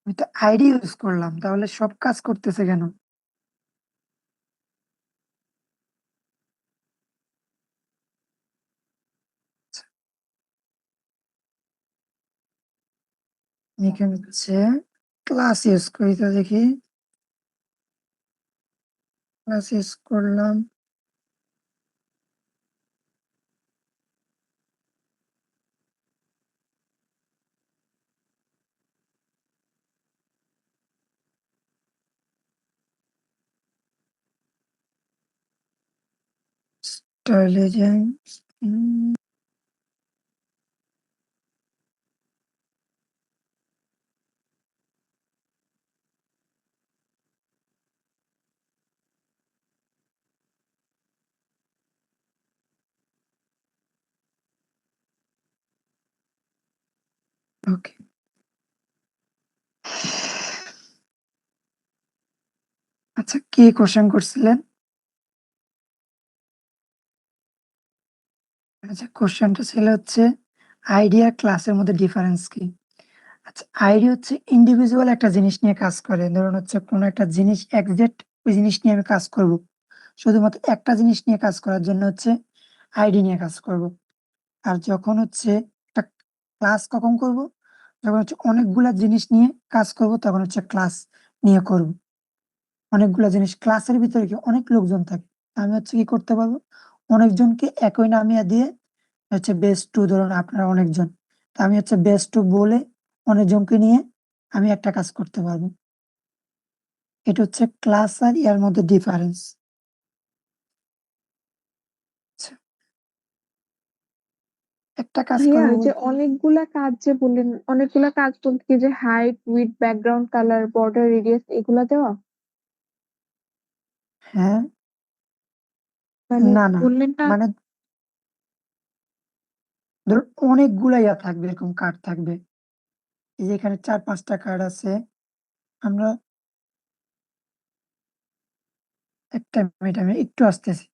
আমি তো আইডি ইউজ করলাম, তাহলে সব কাজ করতেছে কেন? আচ্ছা, এখানে হচ্ছে ক্লাস ইউজ করি, তো দেখি ক্লাস ইউজ করলাম। Intelligence, ওকে। আচ্ছা, কি কোশ্চেন করছিলেন? আচ্ছা, কোশ্চেনটা ছিল হচ্ছে আইডি আর ক্লাসের মধ্যে ডিফারেন্স কি? আচ্ছা, আইডি হচ্ছে ইন্ডিভিজুয়াল একটা জিনিস নিয়ে কাজ করে। ধরুন হচ্ছে কোনো একটা জিনিস এক্সাক্ট ওই জিনিস নিয়ে আমি কাজ করব। শুধুমাত্র একটা জিনিস নিয়ে কাজ করার জন্য হচ্ছে আইডি নিয়ে কাজ করব। আর যখন হচ্ছে একটা ক্লাস কখন করব? যখন হচ্ছে অনেকগুলা জিনিস নিয়ে কাজ করব, তখন হচ্ছে ক্লাস নিয়ে করব। অনেকগুলা জিনিস ক্লাসের ভিতরে কি অনেক লোকজন থাকে। আমি হচ্ছে কি করতে পারবো? অনেকজনকে একই নামিয়ে দিয়ে হচ্ছে বেস 2, ধরুন আপনারা অনেকজন। তো আমি হচ্ছে বেস 2 বলে অনেকজনকে নিয়ে আমি একটা কাজ করতে পারবো। এটা হচ্ছে ক্লাস আর ইয়ার মধ্যে ডিফারেন্স। আচ্ছা, একটা কাজ ভাইয়া করবো ওই যে অনেকগুলা কাজ যে বললেন, অনেকগুলা কাজ বলতে কি যে height, width, background colour, border radius এগুলা দেওয়া? হ্যাঁ, মানে না, না। বললেন না? মানে ধরুন অনেকগুলা ইয়া থাকবে, এরকম কার্ড থাকবে। এই যে এখানে ৪-৫ টা কার্ড আছে। আমরা একটা মিনিট, আমি একটু আসতেছি।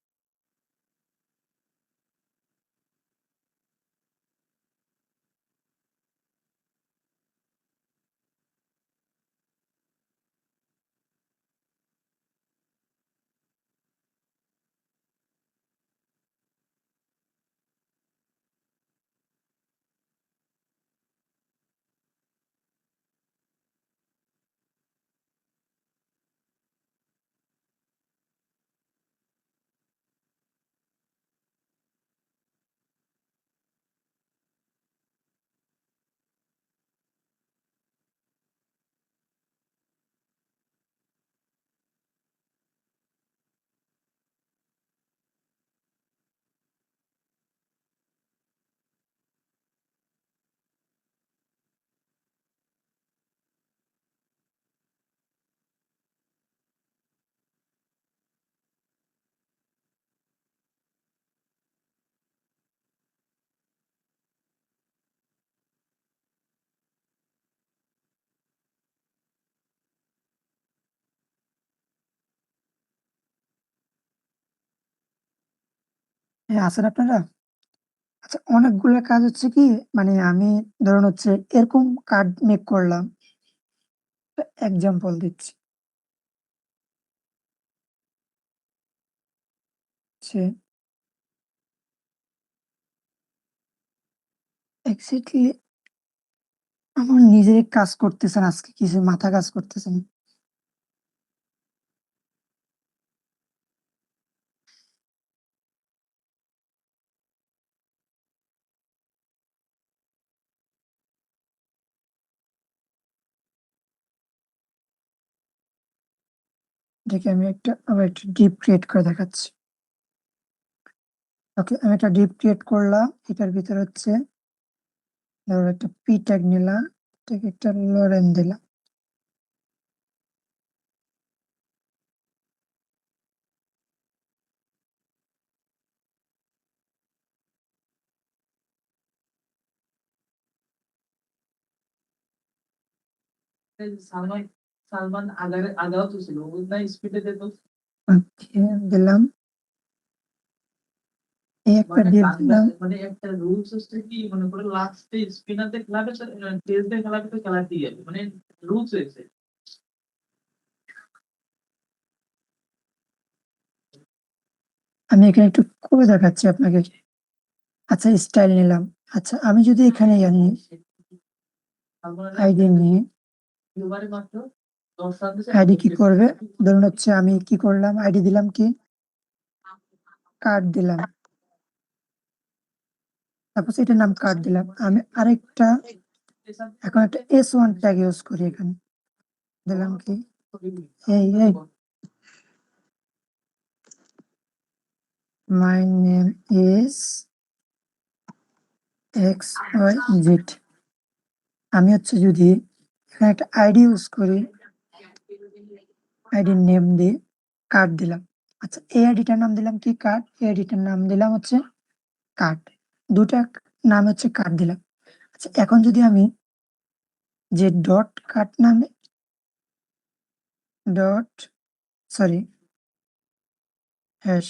হ্যাঁ, আছেন আপনারা? আচ্ছা, অনেকগুলা কাজ হচ্ছে কি, মানে আমি ধরুন হচ্ছে এরকম কার্ড মেক করলাম। এক্সাম্পল দিচ্ছি। হচ্ছে এক্সাক্টলি আমার নিজের কাজ করতেছে না আজকে, কিছু মাথা কাজ করতেছে না। এটাকে আমি আবার একটা ডিপ ক্রিয়েট করে দেখাচ্ছি। ওকে, আমি একটা ডিপ ক্রিয়েট করলাম। এটার ভিতরে হচ্ছে ধরো একটা পি ট্যাগ নিলাম, এটাকে একটা লরেন দিলাম। সালমান সালমান আগাও তো ছিল ওই স্পিডে যেত ওকে, দিলাম। এই একটা মানে ডিপ দিলাম। মানে একটা রুলস হচ্ছে কি মনে করে লাস্টে স্পিনারদের খেলাবে টেস্টদের খেলাবে তো খেলাতেই যাবে মানে রুলস হয়েছে আমি এখানে একটু করে দেখাচ্ছি আপনাকে। আচ্ছা, স্টাইল নিলাম। আচ্ছা, আমি যদি এখানে জানি আইডি নিয়ে দুবারে মাত্র 10 রান দিয়েছে আইডি কি করবে, ধরুন হচ্ছে আমি কি করলাম, আইডি দিলাম কি কার্ড দিলাম, তারপর এটার নাম কার্ড দিলাম। আমি আরেকটা এখন একটা S1 ট্যাগ ইউজ করি, এখানে দিলাম কি এই মাই নেম ইজ XYZ। আমি হচ্ছে যদি এখানে একটা আইডি ইউজ করি, আইডির নেম দিয়ে কার্ড দিলাম। আচ্ছা, এই আইডিটার নাম দিলাম কি কার্ড, এই আইডিটার নাম দিলাম হচ্ছে কার্ড। দুটা নাম হচ্ছে কার্ড দিলাম। আচ্ছা, এখন যদি আমি যে ডট কার্ড নামে ডট সরি হ্যাশ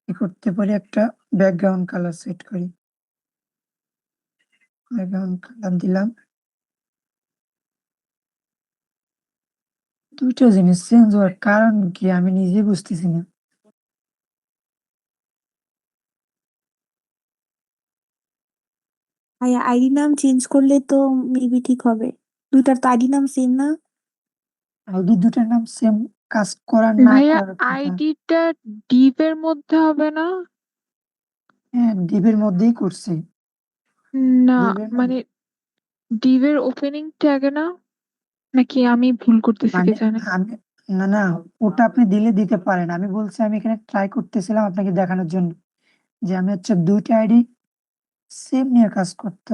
কি করতে পারি, একটা ব্যাকগ্রাউন্ড কালার সেট করি। ব্যাকগ্রাউন্ড কালার দিলাম। দুইটা জিনিস চেঞ্জ হওয়ার কারণ কি আমি নিজে বুঝতেছি না। ভাইয়া আইডি নাম চেঞ্জ করলে তো মেবি ঠিক হবে। দুইটার তো আইডি নাম সেম না? আইডি দুটার নাম সেম, কাজ করার না ভাইয়া করার কথা। আইডিটা ডিপের মধ্যে হবে না? হ্যাঁ, ডিবের মধ্যেই করছি। না ডিবের মানে মধ্যে ডিপের ওপেনিং ট্যাগে না, নাকি আমি ভুল করতেছি কে মানে জানে? আমি না না, ওটা আপনি দিলে দিতে পারেন। আমি বলছি আমি এখানে ট্রাই করতেছিলাম আপনাকে দেখানোর জন্য যে আমি হচ্ছে দুইটা আইডি সেম নিয়ে কাজ করতে,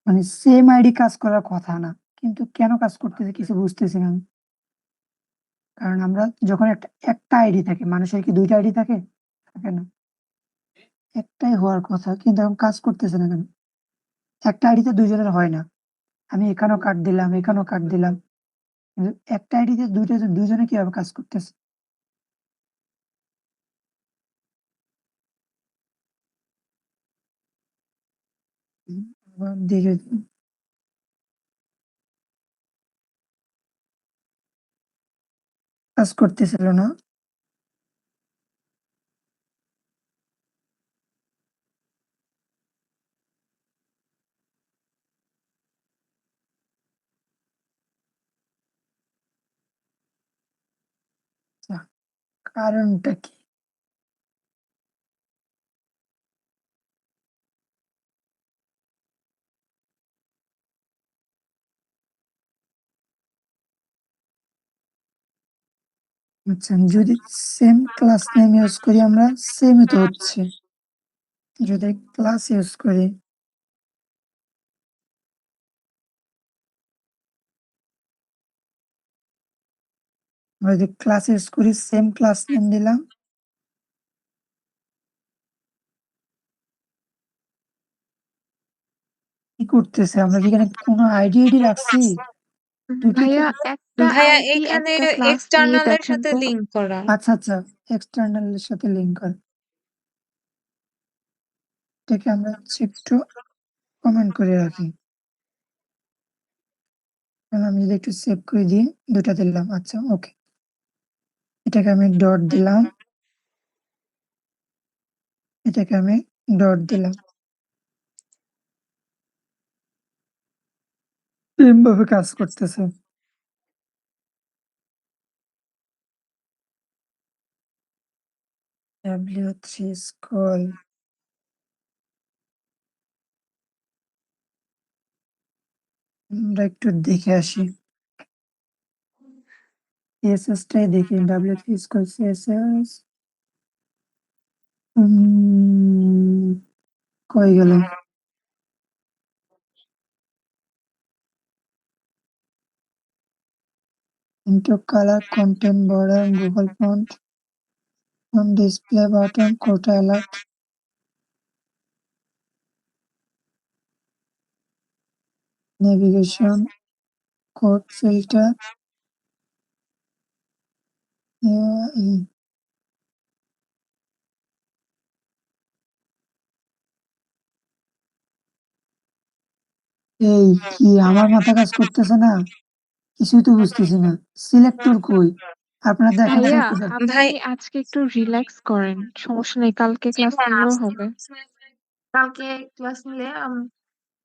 মানে সেম আইডি কাজ করার কথা না, কিন্তু কেন কাজ করতেছে কিছু বুঝতেছি না আমি। কারণ আমরা যখন একটা আইডি থাকে, মানুষের কি দুইটা আইডি থাকে? থাকে না, একটাই হওয়ার কথা, কিন্তু এখন কাজ করতেছে না কেন? একটা আইডিতে দুইজনের হয় না। আমি এখানেও কার্ড দিলাম, এখানেও কার্ড দিলাম, কিন্তু একটা আইডিতে দুইজনে কিভাবে কাজ করতেছে? আবার দেখে কাজ করতেছিল না। আচ্ছা, কারণটা কি? আচ্ছা, যদি সেম ক্লাস নেম ইউজ করি আমরা, সেমই তো হচ্ছে। যদি ক্লাস ইউজ করি, আমরা যদি ক্লাস ইউজ করি, সেম ক্লাস নেম দিলাম, কি করতেছে? আমরা কি এখানে কোনো আইডি রাখছি? দুটো তো ভাইয়া একটা ভাইয়া আইডি এখানে একটা ক্লাস নিয়ে এক্সটার্নাল এর দেখেন সাথে তো। লিংক করা। আচ্ছা আচ্ছা, এক্সটার্নাল এর সাথে লিঙ্ক কর। এটাকে আমরা হচ্ছে একটু কমেন্ট করে রাখি। কারণ আমি যদি একটু সেভ করে দিই, দুটা দিলাম। আচ্ছা, ওকে, এটাকে আমি ডট দিলাম। এটাকে আমি ডট দিলাম। সেম ভাবে কাজ করতেছে। W3 স্কল আমরা একটু দেখে আসি। CSS টাই দেখি। W3 স্কল CSS কই গেল? into color, content, border, Google font, on display button, quota alert, navigation, code filter, UI. এই কি আমার মাথা কাজ করতেছে না, কিছুই তো বুঝতেছি না। সিলেক্টর কই? আপনারা দেখেন তো ভাইয়া একটু দেখেন। আপনি ভাই আজকে একটু রিল্যাক্স করেন, সমস্যা নেই, কালকে ক্লাস নিলেও হবে। কালকে ক্লাস নিলে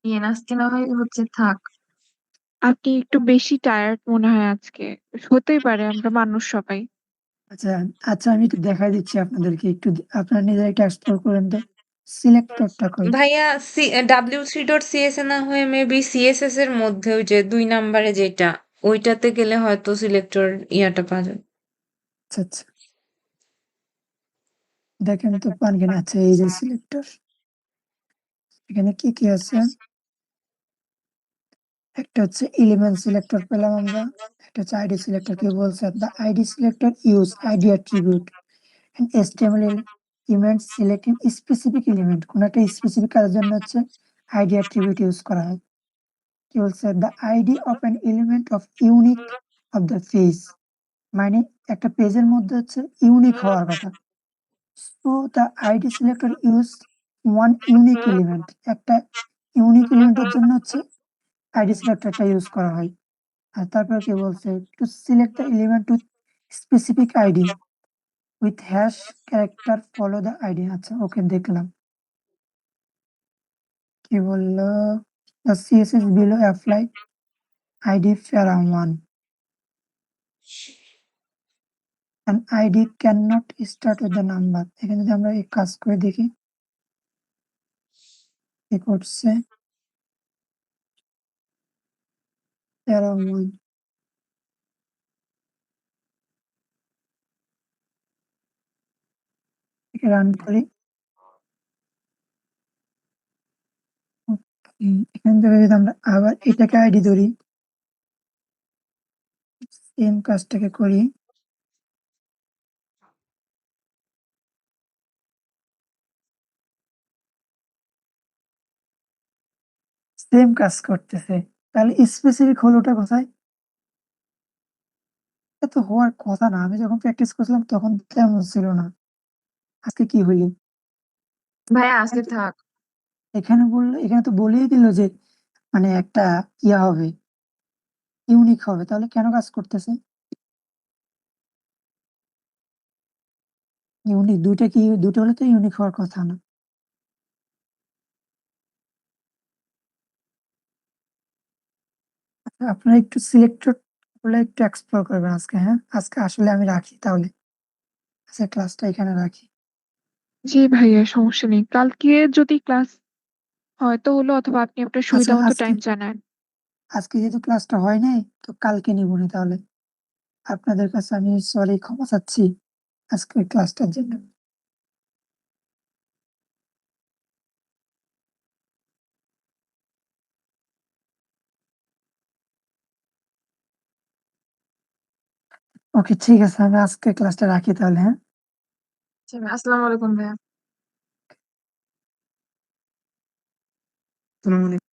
ইয়ে না, আজকে না হয় হচ্ছে থাক। আপনি একটু বেশি টায়ার্ড মনে হয় আজকে, হতেই পারে, আমরা মানুষ সবাই। আচ্ছা আচ্ছা, আমি একটু দেখাই দিচ্ছি আপনাদেরকে, একটু আপনারা নিজেরা একটু এক্সপ্লোর করেন তো। সিলেক্টরটা কই? ভাইয়া W3.cs এ না হয়ে মেবি CSS এর মধ্যে ওই যে 2 নাম্বারে যেটা, ওইটাতে গেলে হয়তো সিলেক্টর ইয়াটা পাওয়া যাবে। আচ্ছা আচ্ছা, দেখেন তো পান কিনা। আচ্ছা, এই যে সিলেক্টর, এখানে কি কি আছে? একটা হচ্ছে এলিমেন্ট সিলেক্টর পেলাম আমরা, একটা হচ্ছে আইডি সিলেক্টর। কি বলছে? The ID selector use ID attribute and HTML element selecting specific element. কোন একটা স্পেসিফিক কাজের জন্য হচ্ছে আইডি অ্যাট্রিবিউট ইউজ করা হয়। কি বলছে? The ID of an element of unique of the page, মানে একটা পেজের মধ্যে হচ্ছে ইউনিক হওয়ার কথা। So the ID selector use one unique element, একটা ইউনিক এলিমেন্টের জন্য হচ্ছে আইডি সিলেক্টরটা ইউজ করা হয়। আর তারপর কি বলছে? To select the element with specific ID with hash character follow the ID. আচ্ছা ওকে, দেখলাম। কি বললো? The CSS below apply ID ফেরা1 and ID cannot start with the number। এখানে যদি আমরা এই কাজ করে দেখি কি করছে। ফেরা1 রান করি। এখান থেকে যদি আমরা আবার এটাকে আইডি ধরি, সেম কাজটাকে করি, সেম কাজ করতেছে। তাহলে স্পেসিফিক হলোটা কোথায়? এটা তো হওয়ার কথা না। আমি যখন প্র্যাকটিস করছিলাম তখন তেমন ছিল না। আজকে কি হইল? ভাইয়া আজকে থাক। এখানে বললো, এখানে তো বলেই দিল যে মানে একটা ইয়া হবে, ইউনিক হবে। তাহলে কেন কাজ করতেছে? ইউনিক দুইটা কি, দুটো হলে তো ইউনিক হওয়ার কথা না। আচ্ছা, আপনারা একটু সিলেক্টর গুলো একটু এক্সপ্লোর করবেন আজকে। হ্যাঁ, আজকে আসলে আমি রাখি তাহলে। আচ্ছা, ক্লাসটা এখানে রাখি। জি ভাইয়া, সমস্যা নেই, কালকে যদি ক্লাস হয়তো হলো, অথবা আপনি আপনার আচ্ছা, সুবিধা মতো আজকে টাইম জানান। আজকে যেহেতু ক্লাসটা হয় নাই, তো কালকে নিবনি তাহলে। আপনাদের কাছে আমি সরি, ক্ষমা চাচ্ছি আজকে ক্লাসটার জন্য। ওকে, ঠিক আছে, আমি আজকে ক্লাসটা রাখি তাহলে। হ্যাঁ। আসসালামু আলাইকুম ভাইয়া। আসসালামু আলাইকুম।